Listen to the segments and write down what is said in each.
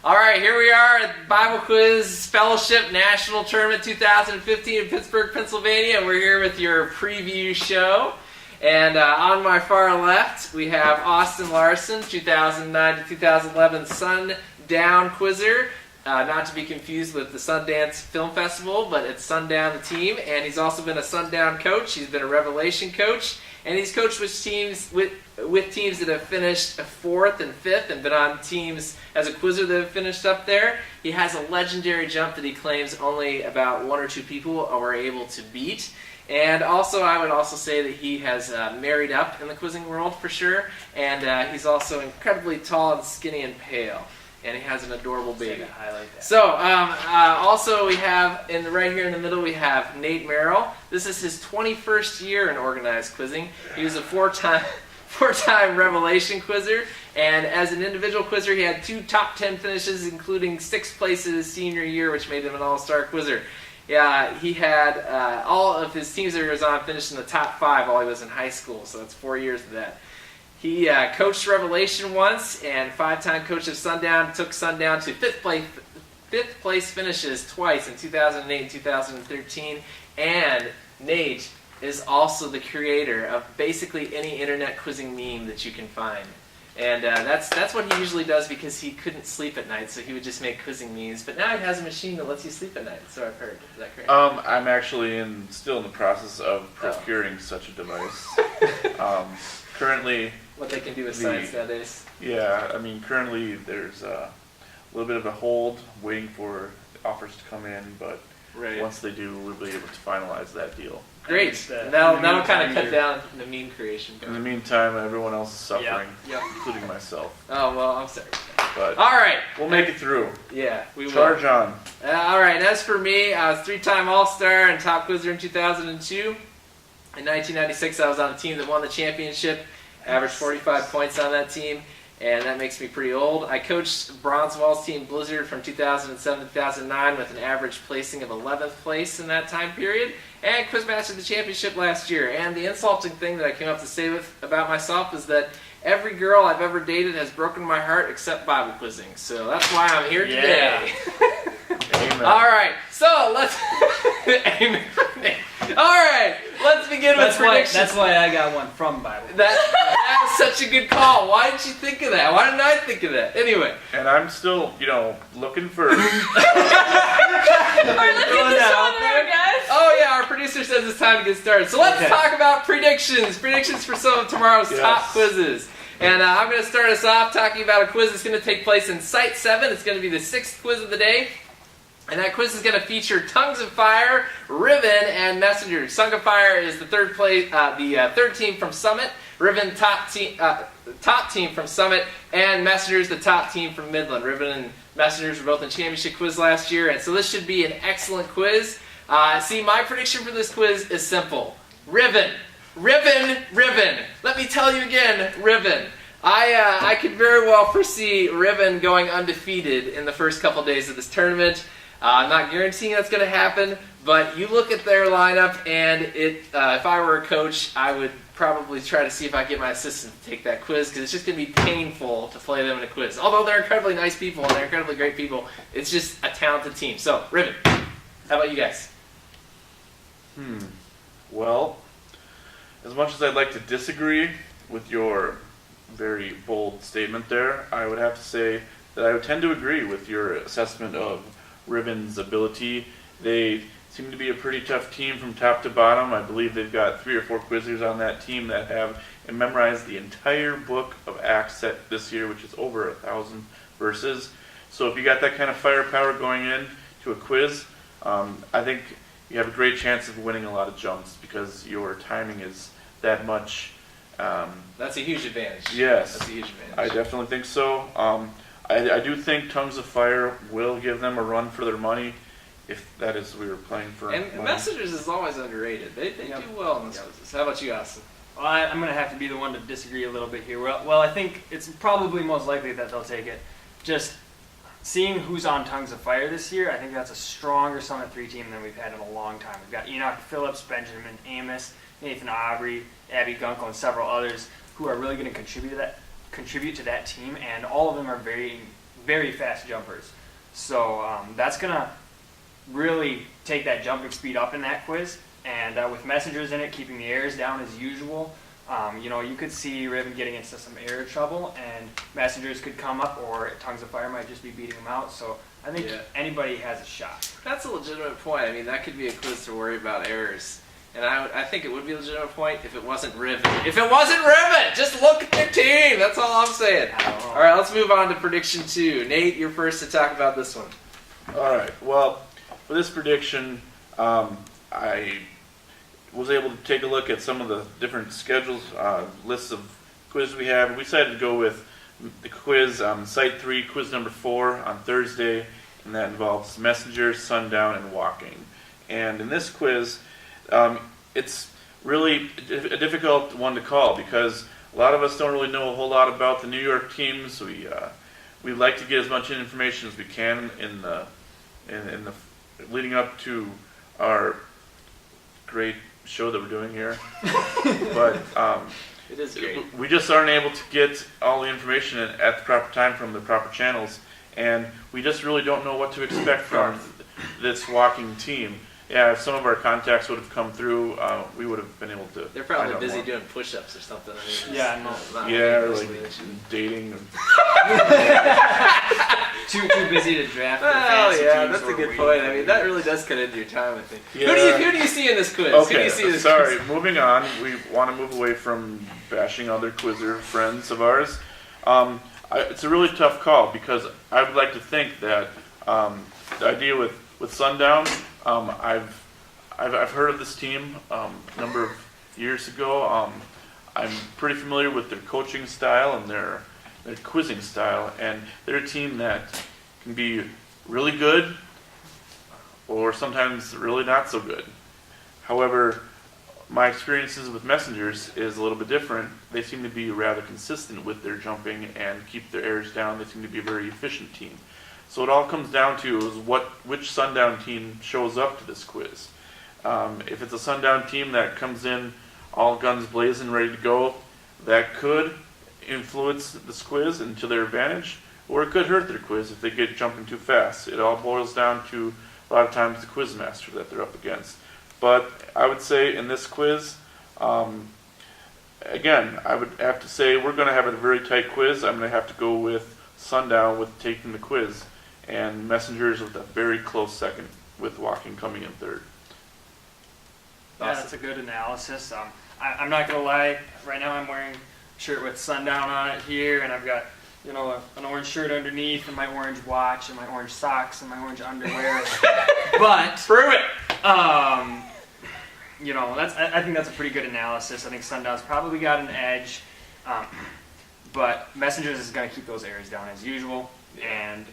All right, here we are at Bible Quiz Fellowship National Tournament 2015 in Pittsburgh, Pennsylvania. We're here with your preview show. And on my far left, we have Austin Larson, 2009 to 2011 Sundown Quizzer. Not to be confused with the Sundance Film Festival, but it's Sundown, the team. And he's also been a Sundown coach. He's been a Revelation coach. And he's coached with teams that have finished 4th and 5th and been on teams as a quizzer that have finished up there. He has a legendary jump that he claims only about 1 or 2 people were able to beat. And also, I would also say that he has married up in the quizzing world for sure. And he's also incredibly tall and skinny and pale. And he has an adorable baby. I like that. So, also we have, right here in the middle, we have Nate Merrill. This is his 21st year in organized quizzing. He was a four-time Revelation quizzer. And as an individual quizzer, he had 2 top 10 finishes, including 6th place in his senior year, which made him an all-star quizzer. Yeah, he had all of his teams that he was on finished in the top 5 while he was in high school. So that's 4 years of that. He coached Revelation once, and 5-time coach of Sundown, took Sundown to 5th place finishes twice in 2008 and 2013. And Nate is also the creator of basically any internet quizzing meme that you can find. And that's what he usually does because he couldn't sleep at night, so he would just make quizzing memes. But now he has a machine that lets you sleep at night, so I've heard. Is that correct? I'm actually still in the process of procuring such a device. Currently... What they can do with science nowadays. Yeah, I mean, currently there's a little bit of a hold, waiting for offers to come in, but once they do, we'll be able to finalize that deal. Great. That'll kind of cut down the meme creation. In the meantime, everyone else is suffering, including myself. Oh, well, I'm sorry. But all right. We'll make it through. Yeah, we will. Charge on. All right, as for me, I was 3-time All-Star and top quizzer in 2002. In 1996, I was on the team that won the championship. Averaged 45 points on that team, and that makes me pretty old. I coached Bronze Walls team Blizzard from 2007 to 2009 with an average placing of 11th place in that time period, and Quizmaster the championship last year. And the insulting thing that I came up to say about myself is that every girl I've ever dated has broken my heart except Bible quizzing. So that's why I'm here today. Amen. All right, so let's amen. All right, let's begin with predictions. That's why I got one from Bible. That was such a good call. Why didn't you think of that? Why didn't I think of that? Anyway. And I'm still, looking for... We're looking to show there, guys. Oh yeah, our producer says it's time to get started. So let's talk about predictions. Predictions for some of tomorrow's top quizzes. And I'm going to start us off talking about a quiz that's going to take place in Site 7. It's going to be the 6th quiz of the day. And that quiz is going to feature Tongues of Fire, Riven, and Messengers. Tongue of Fire is the third team from Summit. Riven, top team from Summit, and Messengers, the top team from Midland. Riven and Messengers were both in championship quiz last year, and so this should be an excellent quiz. See, my prediction for this quiz is simple: Riven, Riven, Riven. Let me tell you again, Riven. I could very well foresee Riven going undefeated in the first couple days of this tournament. I'm not guaranteeing that's going to happen, but you look at their lineup, and if I were a coach, I would probably try to see if I can get my assistant to take that quiz, because it's just going to be painful to play them in a quiz. Although they're incredibly nice people, and they're incredibly great people, it's just a talented team. So, Riven, how about you guys? Well, as much as I'd like to disagree with your very bold statement there, I would have to say that I would tend to agree with your assessment of Riven's ability. They seem to be a pretty tough team from top to bottom. I believe they've got 3 or 4 quizzers on that team that have memorized the entire book of Acts set this year, which is over 1,000 verses. So if you got that kind of firepower going in to a quiz, I think you have a great chance of winning a lot of jumps because your timing is that much. That's a huge advantage. Yes. That's a huge advantage. I definitely think so. I do think Tongues of Fire will give them a run for their money, if that is we were playing for. And money. Messengers is always underrated. They do well in this quizzes. How about you, Austin? Well, I'm going to have to be the one to disagree a little bit here. Well, I think it's probably most likely that they'll take it. Just seeing who's on Tongues of Fire this year, I think that's a stronger Summit 3 team than we've had in a long time. We've got Enoch Phillips, Benjamin Amos, Nathan Aubrey, Abby Gunkel, and several others who are really going to contribute to that team, and all of them are very very fast jumpers. So that's going to really take that jumping speed up in that quiz. And with messengers in it, keeping the errors down as usual, you could see Riven getting into some error trouble, and messengers could come up, or Tongues of Fire might just be beating them out. So I think anybody has a shot. That's a legitimate point. I mean, that could be a quiz to worry about errors. And I think it would be a legitimate point if it wasn't Riven. If it wasn't Riven! Just look at their team! That's all I'm saying. All right, let's move on to prediction 2. Nate, you're first to talk about this one. All right. Well, for this prediction, I was able to take a look at some of the different schedules, lists of quizzes we have. We decided to go with the quiz on Site 3, quiz number 4 on Thursday, and that involves messengers, sundown, and walking. And in this quiz, it's really a difficult one to call because a lot of us don't really know a whole lot about the New York teams. We like to get as much information as we can in the leading up to our great show that we're doing here. But it is great. We just aren't able to get all the information at the proper time from the proper channels, and we just really don't know what to expect from this walking team. Yeah, if some of our contacts would have come through, we would have been able to. They're probably find out busy more. doing push-ups or something. I mean, Or like dating. Too busy to draft. Oh yeah, that's a good point. I mean, that really does cut into your time, I think. Yeah. Who do you see in this quiz? Okay, Who do you see in this sorry. quiz? Moving on, we want to move away from bashing other quizzer friends of ours. It's a really tough call because I would like to think that the idea with Sundown, I've heard of this team a number of years ago. I'm pretty familiar with their coaching style and their quizzing style, and they're a team that can be really good or sometimes really not so good. However, my experiences with messengers is a little bit different. They seem to be rather consistent with their jumping and keep their errors down. They seem to be a very efficient team. So it all comes down to is which Sundown team shows up to this quiz. If it's a Sundown team that comes in all guns blazing, ready to go, that could influence this quiz into their advantage, or it could hurt their quiz if they get jumping too fast. It all boils down to a lot of times the quiz master that they're up against. But I would say in this quiz, again, I would have to say we're going to have a very tight quiz. I'm going to have to go with Sundown with taking the quiz, and Messengers with a very close second, with Walking coming in third. Yeah, that's a good analysis. I'm not going to lie. Right now I'm wearing a shirt with Sundown on it here, and I've got an orange shirt underneath, and my orange watch, and my orange socks, and my orange underwear. But Prove it! I think that's a pretty good analysis. I think Sundown's probably got an edge, but Messengers is going to keep those errors down as usual, and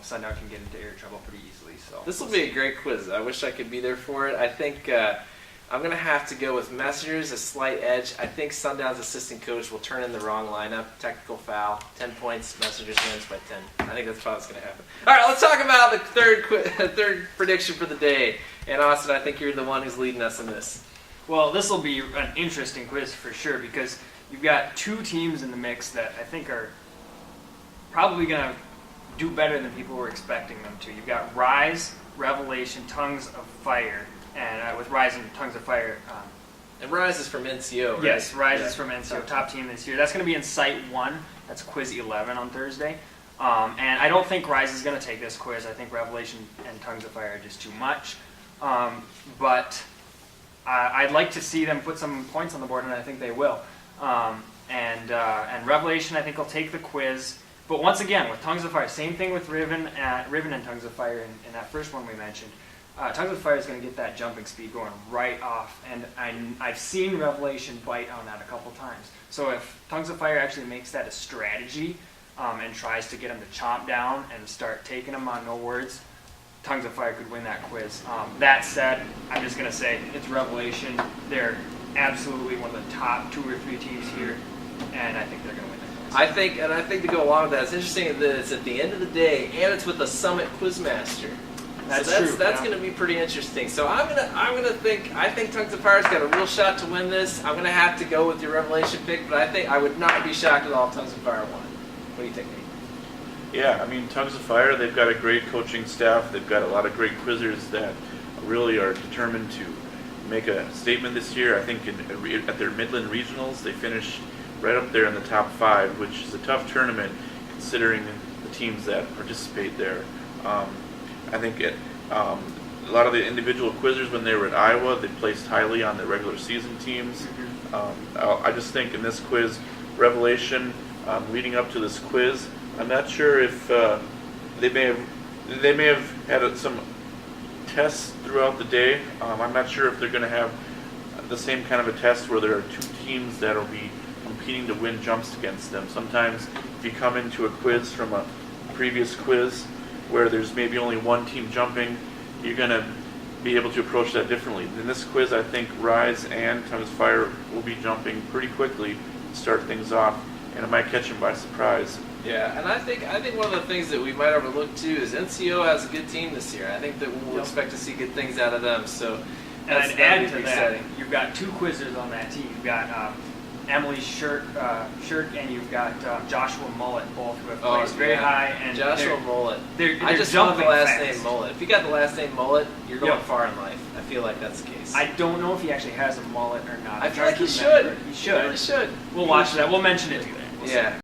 Sundown can get into error trouble pretty easily. So This will be a great quiz. I wish I could be there for it. I think I'm going to have to go with Messengers, a slight edge. I think Sundown's assistant coach will turn in the wrong lineup. Technical foul, 10 points, Messengers wins by 10. I think that's probably what's going to happen. All right, let's talk about the third prediction for the day. And Austin, I think you're the one who's leading us in this. Well, this will be an interesting quiz for sure because you've got two teams in the mix that I think are probably going to do better than people were expecting them to. You've got Rise, Revelation, Tongues of Fire, and with Rise and Tongues of Fire. And Rise is from NCO, right? Yes, Rise is from NCO, top team this year. That's going to be in Site 1. That's Quiz 11 on Thursday. And I don't think Rise is going to take this quiz. I think Revelation and Tongues of Fire are just too much. But I'd like to see them put some points on the board, and I think they will. And Revelation, I think, will take the quiz. But once again, with Tongues of Fire, same thing with Riven and Tongues of Fire in that first one we mentioned. Tongues of Fire is going to get that jumping speed going right off, and I've seen Revelation bite on that a couple times. So if Tongues of Fire actually makes that a strategy and tries to get them to chomp down and start taking them on no words, Tongues of Fire could win that quiz. That said, I'm just going to say it's Revelation. They're absolutely one of the top 2 or 3 teams here, and I think they're going to win that quiz. I think to go along with that, it's interesting that it's at the end of the day, and it's with the Summit Quizmaster. That's true. That's going to be pretty interesting. So I think Tongues of Fire's got a real shot to win this. I'm going to have to go with your Revelation pick, but I think I would not be shocked at all if Tongues of Fire won. What do you think, Nate? Yeah, I mean, Tongues of Fire, they've got a great coaching staff. They've got a lot of great quizzers that really are determined to make a statement this year. I think at their Midland Regionals, they finished right up there in the top 5, which is a tough tournament considering the teams that participate there. I think a lot of the individual quizzers, when they were at Iowa, they placed highly on the regular season teams. I just think in this quiz, Revelation, leading up to this quiz, I'm not sure if they may have had some tests throughout the day. I'm not sure if they're going to have the same kind of a test where there are 2 teams that will be competing to win jumps against them. Sometimes if you come into a quiz from a previous quiz where there's maybe only 1 team jumping, you're going to be able to approach that differently. In this quiz, I think Rise and Tongues of Fire will be jumping pretty quickly to start things off, and it might catch them by surprise. Yeah, and I think one of the things that we might overlook too is NCO has a good team this year. I think that we'll expect to see good things out of them. So, and I'd that'll add be to that, exciting. you've got 2 quizzers on that team. You've got Emily Shirk, and you've got Joshua Mullet, both who have placed very high. And Joshua Mullet. They're I just love the jumping last fast. name Mullet. If you got the last name Mullet, you're going Yep. far in life. I feel like that's the case. I don't know if he actually has a mullet or not. I I'm feel trying like to he remember. should. He should. He really should. We'll watch that. We'll mention it to you. We'll see. Yeah.